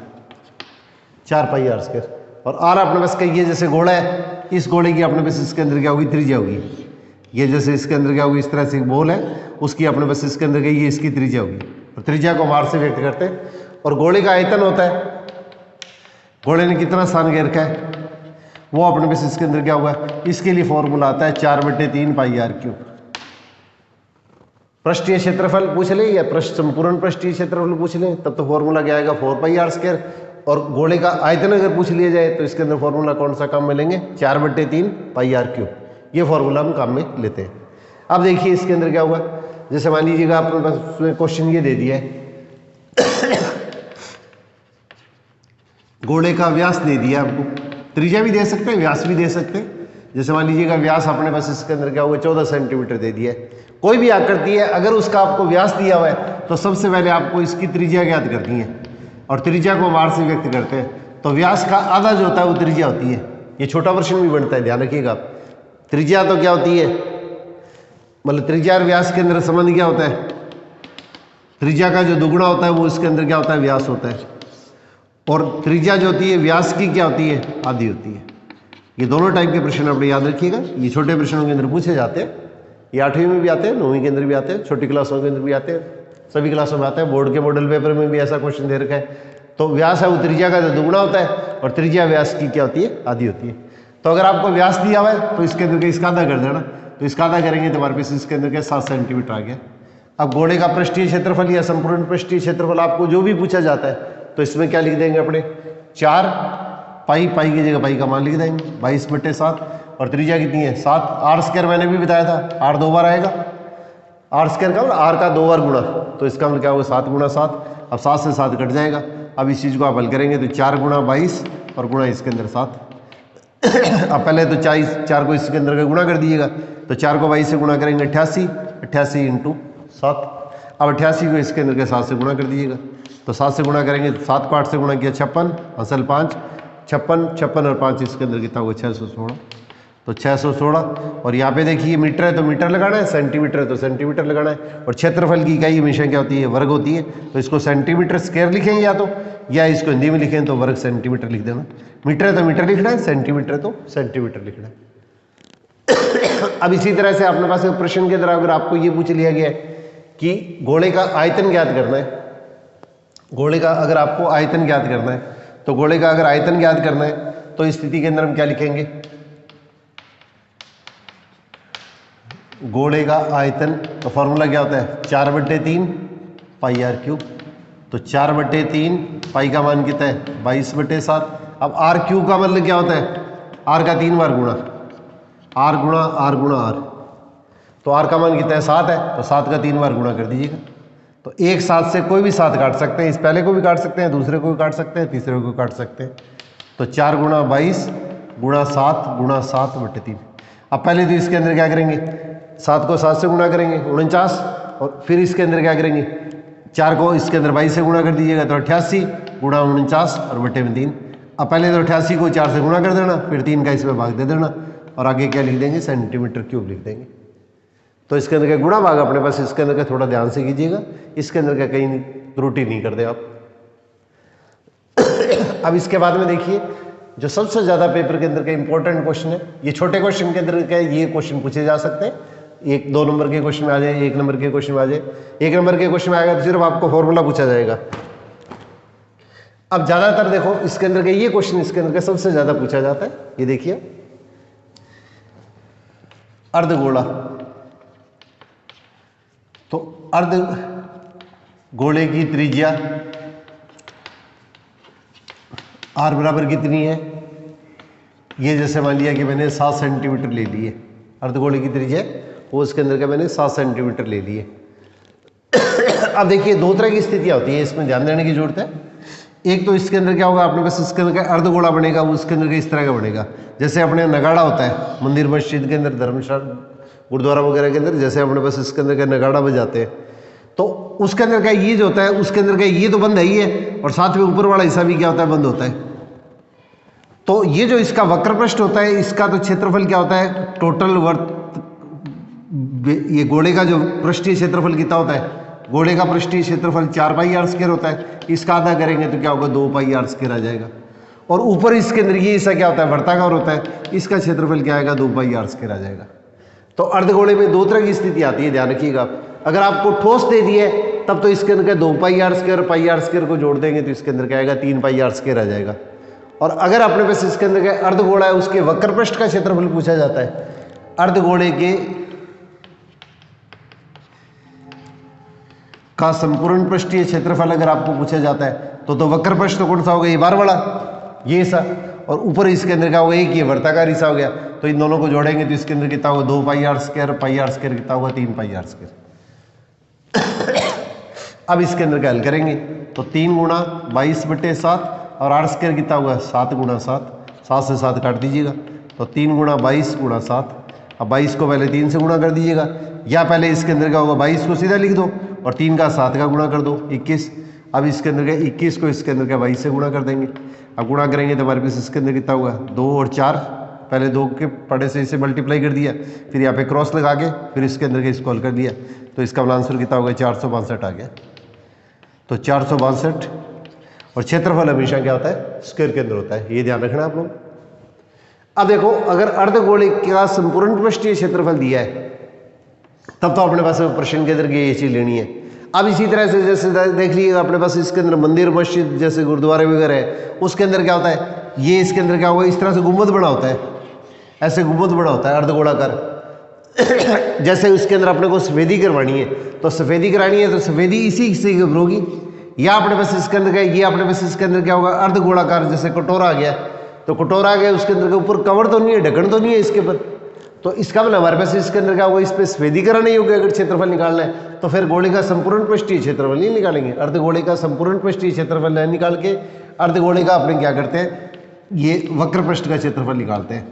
4πr²। और r अपने पास कही है जैसे घोड़ा है, इस घोड़े की अपने पास इसके अंदर क्या होगी त्रिज्या होगी, ये जैसे इसके अंदर क्या होगी इस तरह से एक बॉल है उसकी अपने पास इसके अंदर गई, ये इसकी त्रिज्या होगी, और त्रिज्या को r से व्यक्त करते हैं। और घोड़े का आयतन होता है, घोड़े ने कितना स्थान घेर रखा है वो अपने पास इसके अंदर क्या होगा, इसके लिए फॉर्मूला आता है 4/3πr³। पृष्ठीय क्षेत्रफल पूछ ले या संपूर्ण पृष्ठीय क्षेत्रफल पूछ ले तब तो फॉर्मूला क्या आएगा 4πr²। और घोड़े का आयतन अगर पूछ लिया जाए तो इसके अंदर फॉर्मूला कौन सा काम में लेंगे 4/3πr³। ये फॉर्मूला हम काम में लेते हैं। अब देखिए इसके अंदर क्या हुआ, जैसे मान लीजिएगा आपने बस क्वेश्चन ये दे दिया है घोड़े का व्यास दे दिया आपको, त्रिज्या भी दे सकते हैं व्यास भी दे सकते हैं। जैसे मान लीजिएगा व्यास अपने पास इसके अंदर क्या हुआ 14 सेंटीमीटर दे दिया है। कोई भी आकृति है अगर उसका आपको व्यास दिया हुआ है तो सबसे पहले आपको इसकी त्रिज्या ज्ञात करनी है, और त्रिज्या को r से व्यक्त करते हैं। तो व्यास का आधा जो होता है वो त्रिज्या होती है। ये छोटा प्रश्न भी बनता है, ध्यान रखिएगा आप। त्रिज्या तो क्या होती है, मतलब त्रिज्या और व्यास के अंदर संबंध क्या होता है, त्रिज्या का जो दुगुना होता है वो इसके अंदर क्या होता है व्यास होता है। और त्रिज्या जो होती है व्यास की क्या होती है, आधी होती है। ये दोनों टाइप के प्रश्न अपने याद रखिएगा। ये छोटे प्रश्नों के अंदर पूछे जाते हैं, ये 8वीं में भी आते हैं, 9वीं के अंदर भी आते हैं, छोटी क्लासों के अंदर भी आते हैं, सभी क्लासों में आते हैं। बोर्ड के मॉडल पेपर में भी ऐसा क्वेश्चन दे रखा है। तो व्यास है वो त्रिज्या का दुगुना होता है और त्रिज्या व्यास की क्या होती है, आधी होती है। तो अगर आपको व्यास दिया हुआ है तो इसके अंदर के इसका आधा कर देना, तो इसका आधा करेंगे तो हमारे पास इसके अंदर के 7 सेंटीमीटर आ गया। अब गोले का पृष्ठीय क्षेत्रफल या संपूर्ण पृष्ठीय क्षेत्रफल आपको जो भी पूछा जाता है तो इसमें क्या लिख देंगे अपने 4 पाई, पाई की जगह पाई का मान लिख देंगे 22/7 और त्रिज्या कितनी है 7। आर स्क्वायर मैंने भी बताया था, आर 2 बार आएगा, आर स्क्वायर का आर का 2 बार गुणा, तो इसका मतलब क्या होगा 7 × 7। अब 7 से 7 कट जाएगा। अब इस चीज़ को आप हल करेंगे तो 4 × 22 और गुणा इसके अंदर 7। अब पहले तो 4 को इसके अंदर का गुणा कर दीजिएगा, तो 4 को 22 से गुणा करेंगे 88, 88 × 7। अब 88 को इसके अंदर के 7 से गुणा कर दीजिएगा, तो 7 से गुणा करेंगे तो 7 को 8 से गुणा किया 56, असल 5, 56 और 5 इसके अंदर कितना होगा 616, तो 616। और यहाँ पे देखिए मीटर है तो मीटर लगाना है, सेंटीमीटर है तो सेंटीमीटर लगाना है। और क्षेत्रफल की इकाई हमेशा क्या होती है, वर्ग होती है, तो इसको सेंटीमीटर स्क्वायर लिखेंगे या तो, या इसको हिंदी में लिखें तो वर्ग सेंटीमीटर लिख देना। मीटर है तो मीटर लिखना है, सेंटीमीटर है तो सेंटीमीटर लिखना है। अब इसी तरह से अपने पास प्रश्न के अंदर अगर आपको ये पूछ लिया गया है कि गोले का आयतन ज्ञात करना है, गोले का अगर आपको आयतन ज्ञात करना है, तो गोले का अगर आयतन ज्ञात करना है तो इस स्थिति के अंदर हम क्या लिखेंगे, गोले का आयतन तो फॉर्मूला क्या होता है 4/3 पाई आर क्यूब। तो 4/3 पाई का मान कितना है 22/7। अब आर क्यूब का मतलब क्या होता है, आर का 3 बार गुणा, आर गुणा आर गुणा आर, तो आर का मान कितना है 7 है, तो 7 का 3 बार गुणा कर दीजिएगा। तो एक 7 से कोई भी 7 काट सकते हैं, इस पहले को भी काट सकते हैं, दूसरे को भी काट सकते हैं, तीसरे को काट सकते हैं। तो 4 × 22 × 7 × 7/3। अब पहले तो इसके अंदर क्या करेंगे 7 को 7 से गुणा करेंगे 49, और फिर इसके अंदर क्या करेंगे 4 को इसके अंदर 22 से गुणा कर दीजिएगा तो 88 × 49 और बटे में 3। अब पहले तो 88 को 4 से गुणा कर देना, फिर 3 का इसमें भाग दे देना और आगे क्या लिख देंगे सेंटीमीटर क्यूब लिख देंगे। तो इसके अंदर का गुणा भाग अपने पास इसके अंदर का थोड़ा ध्यान से कीजिएगा, इसके अंदर का कहीं त्रुटि नहीं कर दे आप। अब इसके बाद में देखिए जो सबसे ज़्यादा पेपर के अंदर का इंपॉर्टेंट क्वेश्चन है, ये छोटे क्वेश्चन के अंदर का ये क्वेश्चन पूछे जा सकते हैं, 1-2 नंबर के क्वेश्चन में आ जाए, 1 नंबर के क्वेश्चन में आ जाए। 1 नंबर के क्वेश्चन में आएगा तो सिर्फ आपको फॉर्मूला पूछा जाएगा। अब ज़्यादातर देखो इसके अंदर का ये क्वेश्चन इसके अंदर का सबसे ज़्यादा पूछा जाता है। ये देखिए अर्धगोला, तो अर्ध गोले की त्रिज्या आर बराबर कितनी है, ये जैसे मान लिया कि मैंने 7 सेंटीमीटर ले लिए, अर्धगोले की त्रिज्या वो इसके अंदर का मैंने 7 सेंटीमीटर ले लिए। अब देखिए 2 तरह की स्थितियां होती है, इसमें ध्यान देने की जरूरत है। एक तो इसके अंदर क्या होगा अपने पास इसके अंदर का अर्धगोला बनेगा, वो उसके अंदर का इस तरह का बनेगा, जैसे अपने नगाड़ा होता है मंदिर मस्जिद के अंदर, धर्मशाला गुरुद्वारा वगैरह के अंदर, जैसे अपने पास इसके अंदर का नगाड़ा बजाते हैं, तो उसके अंदर का ये जो होता है उसके अंदर का ये तो बंद है ही है, और साथ में ऊपर वाला हिस्सा भी क्या होता है बंद होता है। तो ये जो इसका वक्र पृष्ठ होता है इसका तो क्षेत्रफल क्या होता है टोटल वर्थ, ये गोले का जो पृष्ठीय क्षेत्रफल कितना होता है, गोले का पृष्ठीय क्षेत्रफल 4 पाई आर स्क्वायर होता है, इसका आधा करेंगे तो क्या होगा 2 पाई आर स्क्वायर आ जाएगा। और ऊपर इसके अंदर ये हिस्सा क्या होता है वर्ताकार होता है, इसका क्षेत्रफल क्या आएगा 2 पाई आर स्क्वायर आ जाएगा। तो अर्धगोले में 2 तरह की स्थिति आती है, ध्यान रखिएगा। अगर आपको ठोस दे दिए तब तो इसके अंदर 2 pi r square pi r square को जोड़ देंगे तो इसके अंदर क्या आएगा 3 पाई आर स्क्वायर आ जाएगा। और अगर अपने पास इसके अंदर का अर्धगोला है उसके वक्र पृष्ठ का क्षेत्रफल पूछा जाता है, अर्धगोले के का संपूर्ण पृष्ठीय क्षेत्रफल अगर आपको पूछा जाता है तो वक्र पृष्ठ तो कौन सा होगा, ये बार वाला ये सा, और ऊपर इसके अंदर क्या होगा एक ये वर्ताकार हिस्सा हो गया, तो इन दोनों को जोड़ेंगे तो इसके अंदर कितना होगा 2 pi r square, pi r square कितना होगा 3 पाई आर स्क्वायर। अब इसके अंदर क्या हल करेंगे तो 3 × 22/7 और आर स्क्वायर कितना होगा 7 × 7, 7 से 7 काट दीजिएगा तो 3 × 22 × 7। अब 22 को पहले 3 से गुणा कर दीजिएगा, या पहले इसके अंदर क्या होगा 22 को सीधा लिख दो और 3 का 7 का गुणा कर दो 21। अब इसके अंदर का 21 को इसके अंदर का 22 से गुणा कर देंगे। अब गुणा करेंगे तो हमारे पास इसके अंदर कितना होगा 2 और 4, पहले 2 के पड़े से इसे मल्टीप्लाई कर दिया, फिर यहाँ पे क्रॉस लगा के फिर इसके अंदर के इसको हल कर दिया, तो इसका आंसर कितना होगा 462 आ गया। तो 462 और क्षेत्रफल हमेशा क्या होता है, स्क्वायर के अंदर होता है, ये ध्यान रखना आप लोग। अब देखो अगर अर्धगोलिक का संपूर्ण पृष्ठीय क्षेत्रफल दिया है तब तो अपने पास प्रश्न के अंदर ये चीज लेनी है। अब इसी तरह से जैसे देख लीजिएगा अपने पास इसके अंदर मंदिर मस्जिद जैसे गुरुद्वारे वगैरह है, उसके अंदर क्या होता है, ये इसके अंदर क्या होगा, इस तरह से गुंबद बना होता है, ऐसे गुंबद बना होता है अर्धगोलाकार। जैसे उसके अंदर अपने को सफेदी करवानी है तो सफेदी करानी है तो सफेदी इसी से होगी, या अपने पास इसके अंदर क्या, ये अपने पास इसके अंदर क्या होगा, अर्धगोलाकार जैसे कटोरा आ गया, तो कटोरा आ गया उसके अंदर के ऊपर कवर तो नहीं है, ढक्कन तो नहीं है इसके ऊपर, तो इसका मतलब हमारे पास इसके अंदर क्या होगा, इस पर सफेदीकरण नहीं होगा। अगर क्षेत्रफल निकालना है तो फिर गोले का संपूर्ण पृष्ठीय क्षेत्रफल नहीं निकालेंगे, अर्धगोले का संपूर्ण पृष्ठीय क्षेत्रफल नहीं निकाल के अर्धगोले का अपने क्या करते हैं, ये वक्र पृष्ठ का क्षेत्रफल निकालते हैं,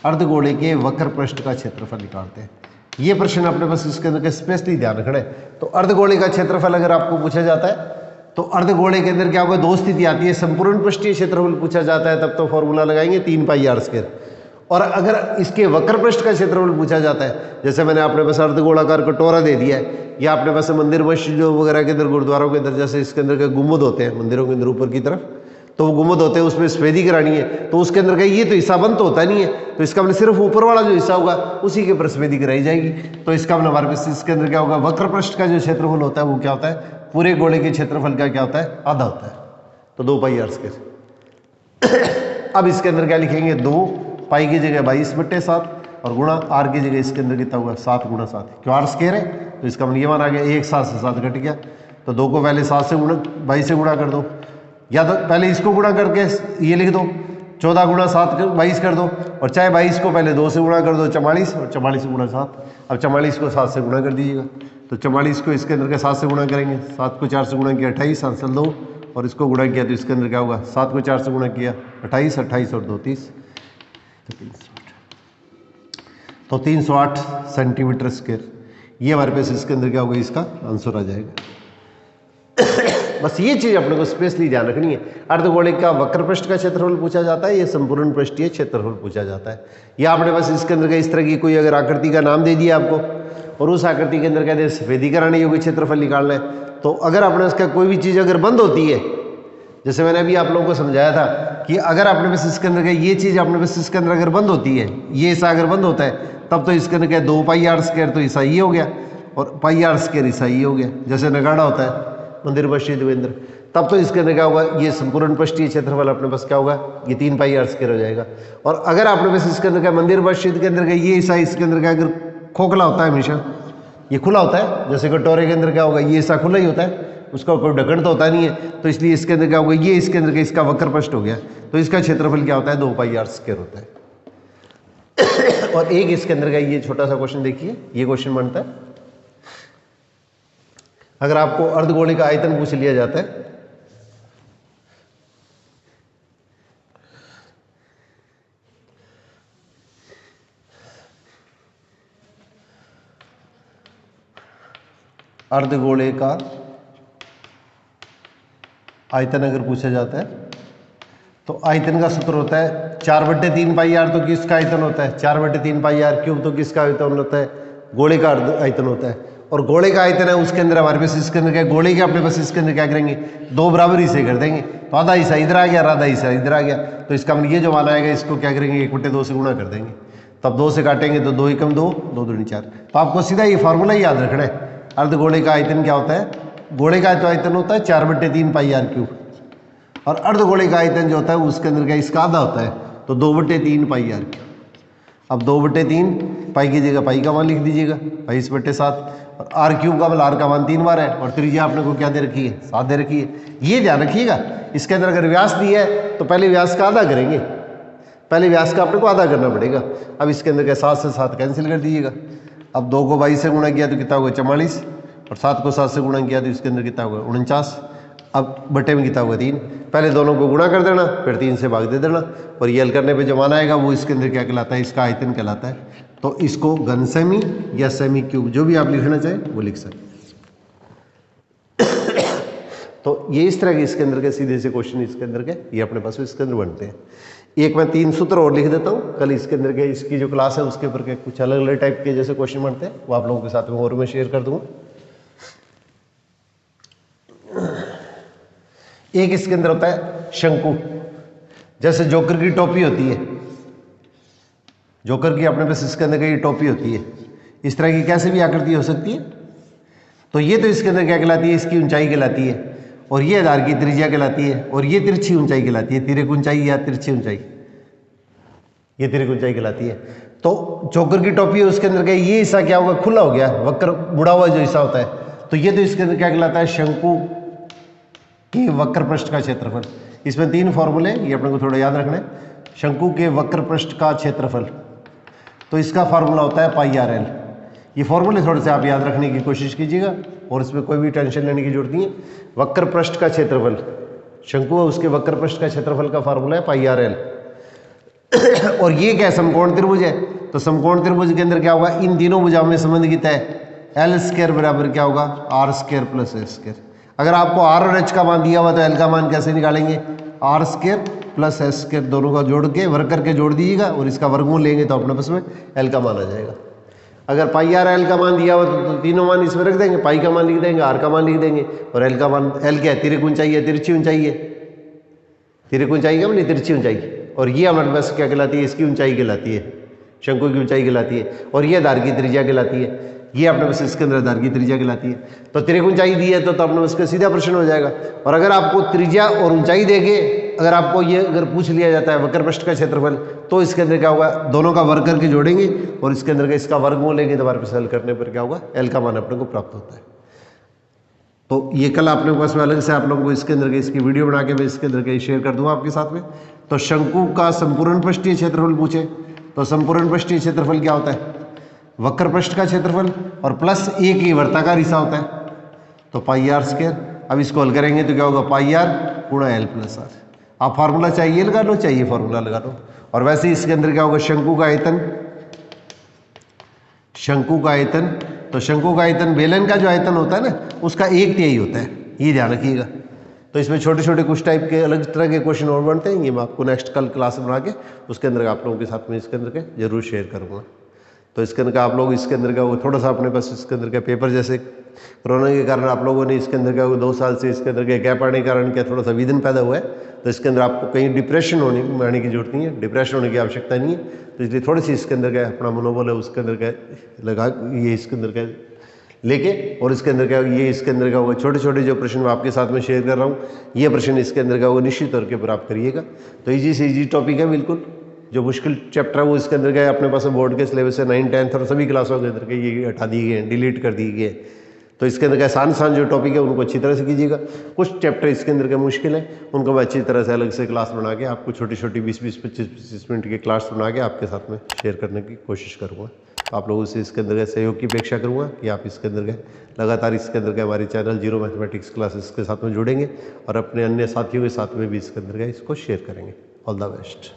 अर्धगोले के वक्र पृष्ठ का क्षेत्रफल निकालते हैं। ये प्रश्न अपने पास इसके अंदर स्पेशली ध्यान रखना है। तो अर्धगोले का क्षेत्रफल अगर आपको पूछा जाता है तो अर्धगोले के अंदर क्या होगा, दो स्थिति आती है, संपूर्ण पृष्ठीय क्षेत्रफल पूछा जाता है तब तो फॉर्मूला लगाएंगे 3πr², और अगर इसके वक्र पृष्ठ का क्षेत्रफल पूछा जाता है, जैसे मैंने अपने पास अर्धगोलाकार कटोरा दे दिया है, या अपने पास मंदिर मस्जिद वगैरह के अंदर गुरुद्वारों के अंदर जैसे इसके अंदर के गुंबद होते हैं मंदिरों के अंदर ऊपर की तरफ, तो वो गुंबद होते हैं उसमें सफेदी करानी है, तो उसके अंदर का ये तो हिस्सा बंद तो होता नहीं है, तो इसका मतलब सिर्फ ऊपर वाला जो हिस्सा होगा उसी के ऊपर सफेदी कराई जाएगी। तो इसका मतलब हमारे पास इसके अंदर क्या होगा, वक्र पृष्ठ का जो क्षेत्रफल होता है वो क्या होता है, पूरे गोले के क्षेत्रफल का क्या होता है, आधा होता है, तो 2πr²। अब इसके अंदर क्या लिखेंगे, 2 पाई की जगह 22/7 और गुणा आर की जगह इसके अंदर कितना हुआ, 7 × 7, क्यों r² है तो इसका मतलब ये मान आ गया, 1 7 से 7 घट गया, तो 2 को पहले 7 से गुणा 22 से गुणा कर दो, या तो पहले इसको गुणा करके ये लिख दो 14 × 7 22 कर दो, और चाहे 22 को पहले 2 से गुणा कर दो 44, और 44 × 7, अब 44 को 7 से गुणा कर दीजिएगा, तो 44 को इसके अंदर के 7 से गुणा करेंगे, 7 को 4 से गुणा किया 28, आंसर 2, और इसको गुणा किया तो इसके अंदर क्या होगा, 7 को 4 से गुणा किया 28, 28 और 2 30, तो 308 सेंटीमीटर²। ये हमारे पास इसके अंदर क्या होगा, इसका आंसर आ जाएगा। बस ये चीज अपने को स्पेशली ध्यान रखनी है। अर्धगोले का वक्र पृष्ठ का क्षेत्रफल पूछा जाता है, ये संपूर्ण पृष्ठीय क्षेत्रफल पूछा जाता है, या अपने पास इसके अंदर का इस तरह की कोई अगर आकृति का नाम दे दिया आपको और उस आकृति के अंदर कहते हैं सफेदी करानी होगी, क्षेत्रफल निकालना है, तो अगर आपने उसका कोई भी चीज अगर बंद होती है, जैसे मैंने अभी आप लोगों को समझाया था कि अगर अपने पास इसके अंदर का ये चीज अपने पास इसके अंदर अगर बंद होती है, ये हिस्सा अगर बंद होता है तब तो इसके अंदर क्या 2πr² तो हिस्सा ये हो गया और πr² हिस्सा ये हो गया, जैसे नगाड़ा होता है मंदिर मस्जिद के अंदर, तब तो इसके अंदर क्या होगा, ये संपूर्ण पृष्ठीय क्षेत्रफल अपने पास क्या होगा, ये 3πr² हो जाएगा। और अगर अपने पास इसके अंदर का मंदिर मस्जिद के अंदर का ये हिस्सा इसके अंदर का अगर खोखला होता है, हमेशा ये खुला होता है, जैसे कटोरे के अंदर क्या होगा, ये हिस्सा खुला ही होता है, उसका कोई ढक्कन तो होता नहीं है, तो इसलिए इसके अंदर क्या होगा, ये इसके अंदर का इसका वक्र पृष्ठ हो गया, तो इसका क्षेत्रफल क्या होता है, 2πr² होता है। और एक इसके अंदर का ये छोटा सा क्वेश्चन देखिए, ये क्वेश्चन बनता है, अगर आपको अर्धगोले का आयतन पूछ लिया जाता है, अर्धगोले का आयतन अगर पूछा जाता है तो आयतन का सूत्र होता है 4/3πr, तो किसका आयतन होता है, 4/3πr³ तो किसका आयतन होता है, गोले का आयतन होता है। और गोले का आयतन है उसके अंदर हमारे पास इसके अंदर क्या, गोले के अपने पास इसके अंदर क्या करेंगे, 2 बराबर हिस्से कर देंगे, तो आधा हिस्सा इधर आ गया, आधा हिस्सा इधर आ गया, तो इसका मतलब ये जो मान आएगा इसको क्या करेंगे, 1/2 से गुणा कर देंगे, तब 2 से काटेंगे तो 2 एकम 2, 2 दूनी 4। तो आपको सीधा ये फार्मूला ही याद रखना है, अर्धगोले का आयतन क्या होता है, गोले का तो आयतन होता है 4/3πr³, और अर्धगोले का आयतन जो होता है उसके अंदर क्या, इसका आधा होता है, तो 2/3πr³। अब 2/3 पाई की जगह पाई का मान लिख दीजिएगा 22/7, और r³ का मतलब r का मान 3 बार है, और त्रिज्या आपने को क्या दे रखी है, 7 दे रखी है। ये ध्यान रखिएगा, इसके अंदर अगर व्यास दिया है तो पहले व्यास का आधा करेंगे, पहले व्यास का अपने को आधा करना पड़ेगा। अब इसके अंदर क्या 7 से 7 कैंसिल कर दीजिएगा, अब 2 को 22 से गुणा किया तो कितना होगा 44, और 7 को 7 से गुणा किया तो इसके अंदर कितना होगा 49, अब बटे में कितना होगा 3, पहले दोनों को गुणा कर देना फिर 3 से भाग दे देना, और ये हल करने पे जो मान आएगा वो इसके अंदर क्या कहलाता है, इसका आयतन कहलाता है। तो इसको घन सेमी या सेमी क्यूब जो भी आप लिखना चाहें वो लिख सकते। तो ये इस तरह के इसके अंदर के सीधे से क्वेश्चन इसके अंदर के ये अपने पास इसके अंदर बनते हैं। एक मैं 3 सूत्र और लिख देता हूँ, कल इसके अंदर के इसकी जो क्लास है उसके ऊपर के कुछ अलग अलग टाइप के जैसे क्वेश्चन बनते हैं वो आप लोगों के साथ में और मैं शेयर कर दूंगा। एक इसके अंदर होता है शंकु, जैसे जोकर की टोपी होती है, जोकर की अपने पास इसके अंदर की टोपी होती है, इस तरह की कैसे भी आकृति हो सकती है। तो ये तो इसके अंदर क्या कहलाती है, इसकी ऊंचाई कहलाती है, और ये आधार की त्रिज्या कहलाती है, और ये तिरछी ऊंचाई कहलाती है, तिरक ऊंचाई या तिरछी ऊंचाई, ये तिरक ऊंचाई कहलाती है। तो जोकर की टोपी है, उसके अंदर क्या, ये हिस्सा क्या होगा, खुला हो गया, वक्र मुड़ा हुआ जो हिस्सा होता है, तो ये तो इसके अंदर क्या कहलाता है, शंकु के वक्र पृष्ठ का क्षेत्रफल। इसमें 3 फॉर्मूले, ये अपने को थोड़ा याद रखना है। शंकु के वक्र पृष्ठ का क्षेत्रफल, तो इसका फार्मूला होता है पाई आर एल। ये फॉर्मूले थोड़े से आप याद रखने की कोशिश कीजिएगा, और इसमें कोई भी टेंशन लेने की जरूरत नहीं है। वक्र पृष्ठ का क्षेत्रफल, शंकु है उसके वक्र पृष्ठ का क्षेत्रफल का फार्मूला है पाई आर एल। और ये क्या है, समकोण त्रिभुज है, तो समकोण त्रिभुज के अंदर क्या होगा, इन तीनों भुजाओं में संबंध कितना है, एल स्क्वायर बराबर क्या होगा, r square plus a square. अगर आपको आर और एच का मान दिया हुआ तो एल का मान कैसे निकालेंगे, r square plus s square दोनों का जोड़ के वर्ग करके जोड़ दीजिएगा, और इसका वर्गमूल लेंगे तो अपने पास में एल का मान आ जाएगा। अगर पाई आर एल का मान दिया हुआ तो तीनों मान इसमें रख देंगे, पाई का मान लिख देंगे, आर का मान लिख देंगे, और एल का मान, एल क्या है, तिरक ऊंचाई है, तिरछी ऊंचाई है, तिरक ऊंचाई का मतलब तिरछी ऊंचाई, और ये हमारे पास क्या कहलाती है, इसकी ऊंचाई कहलाती है, शंकु की ऊंचाई कहलाती है, और ये आधार की त्रिज्या कहलाती है, ये अपने पास इसके अंदर आधार की त्रिज्या कहलाती है। तो तिरक ऊंचाई दी है तो अपने पास का सीधा प्रश्न हो जाएगा। और अगर आपको त्रिज्या और ऊंचाई देके अगर आपको ये अगर पूछ लिया जाता है वक्र पृष्ठ का क्षेत्रफल, तो इसके अंदर क्या होगा, दोनों का वर्ग करके जोड़ेंगे, और इसके अंदर का इसका वर्गमूल लेंगे तो हमारे पास हल करने पर क्या होगा, एल का मान अपने को प्राप्त होता है। तो ये कल आपने पास में अलग से आप लोगों को इसके अंदर के इसकी वीडियो बना के मैं इसके अंदर के शेयर कर दूंगा आपके साथ में। तो शंकु का संपूर्ण पृष्ठीय क्षेत्रफल पूछे तो संपूर्ण पृष्ठीय क्षेत्रफल क्या होता है, वक्र पृष्ठ का क्षेत्रफल और प्लस एक ही वर्ताकार हिस्सा होता है, तो पाई आर स्क्वायर। अब इसको हल करेंगे तो क्या होगा, पाई आर गुणा एल प्लस आर। आप फार्मूला चाहिए लगा लो, चाहिए फार्मूला लगा लो। और वैसे ही इसके अंदर क्या होगा, शंकु का आयतन, शंकु का आयतन, तो शंकु का आयतन बेलन का जो आयतन होता है ना, उसका 1/3 होता है, ये ध्यान रखिएगा। तो इसमें छोटे छोटे कुछ टाइप के अलग तरह के क्वेश्चन और बनते हैं, ये मैं आपको नेक्स्ट कल क्लास बना के उसके अंदर आप लोगों के साथ में इसके अंदर के जरूर शेयर करूँगा। तो इसके अंदर का आप लोग इसके अंदर का वो थोड़ा सा अपने पास इसके अंदर का पेपर, जैसे कोरोना के कारण आप लोगों ने इसके अंदर का 2 साल से इसके अंदर के गैप आने के कारण क्या थोड़ा सा विघ्न पैदा हुआ है, तो इसके अंदर आपको कहीं डिप्रेशन आने की जरूरत नहीं है, डिप्रेशन होने की आवश्यकता नहीं है। तो इसलिए थोड़ी सी इसके अंदर का अपना मनोबल है उसके अंदर का लगा, ये इसके अंदर का लेके, और इसके अंदर क्या ये इसके अंदर का होगा छोटे छोटे जो प्रश्न मैं आपके साथ में शेयर कर रहा हूँ, ये प्रश्न इसके अंदर का वो निश्चित तौर पर आप करिएगा। तो ईजी से ईजी टॉपिक है बिल्कुल, जो मुश्किल चैप्टर है वो इसके अंदर गए अपने पास बोर्ड के सिलेबस से 9, 10 और सभी क्लासों के अंदर के ये हटा दिए गए हैं, डिलीट कर दिए गए। तो इसके अंदर का आसान जो टॉपिक है उनको अच्छी तरह से कीजिएगा। कुछ चैप्टर इसके अंदर के मुश्किल है, उनको मैं अच्छी तरह से अलग से क्लास बना के आपको छोटी छोटी 20-20, 25-25 मिनट की क्लास बना के आपके साथ में शेयर करने की कोशिश करूँगा। आप लोगों से इसके अंदर का सहयोग की अपेक्षा करूँगा कि आप इसके अंदर का लगातार इसके अंदर का हमारे चैनल जीरो मैथमेटिक्स क्लासेस के साथ में जुड़ेंगे और अपने अन्य साथियों के साथ में भी इसके अंदर का इसको शेयर करेंगे। All the best.